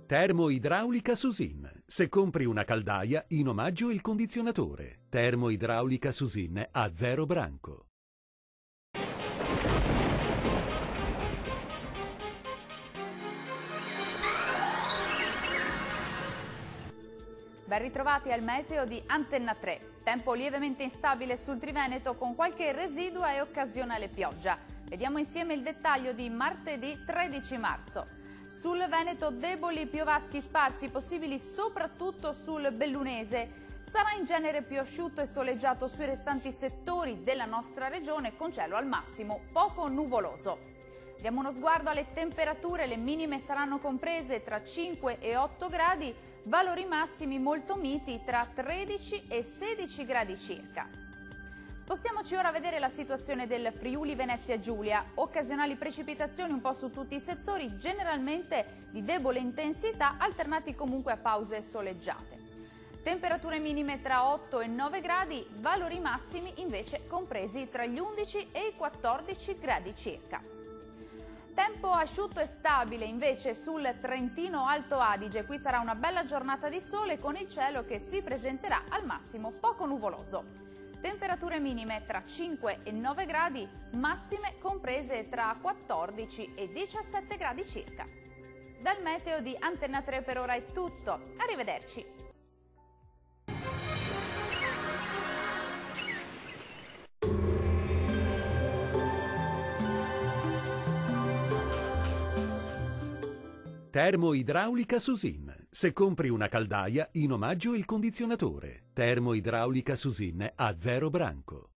Termoidraulica Susin. Se compri una caldaia, in omaggio il condizionatore. Termoidraulica Susin a 0 branco. Ben ritrovati al meteo di Antenna 3. Tempo lievemente instabile sul Triveneto con qualche residua e occasionale pioggia. Vediamo insieme il dettaglio di martedì 13 marzo. Sul Veneto deboli piovaschi sparsi possibili soprattutto sul Bellunese. Sarà in genere più asciutto e soleggiato sui restanti settori della nostra regione con cielo al massimo poco nuvoloso. Diamo uno sguardo alle temperature, le minime saranno comprese tra 5 e 8 gradi, valori massimi molto miti tra 13 e 16 gradi circa. Spostiamoci ora a vedere la situazione del Friuli Venezia Giulia. Occasionali precipitazioni un po' su tutti i settori, generalmente di debole intensità, alternati comunque a pause soleggiate. Temperature minime tra 8 e 9 gradi, valori massimi invece compresi tra gli 11 e i 14 gradi circa. Tempo asciutto e stabile invece sul Trentino Alto Adige. Qui sarà una bella giornata di sole con il cielo che si presenterà al massimo poco nuvoloso. Temperature minime tra 5 e 9 gradi, massime comprese tra 14 e 17 gradi circa. Dal meteo di Antenna 3 per ora è tutto. Arrivederci. Termoidraulica Susin. Se compri una caldaia, in omaggio il condizionatore. Termoidraulica Susin a 0 branco.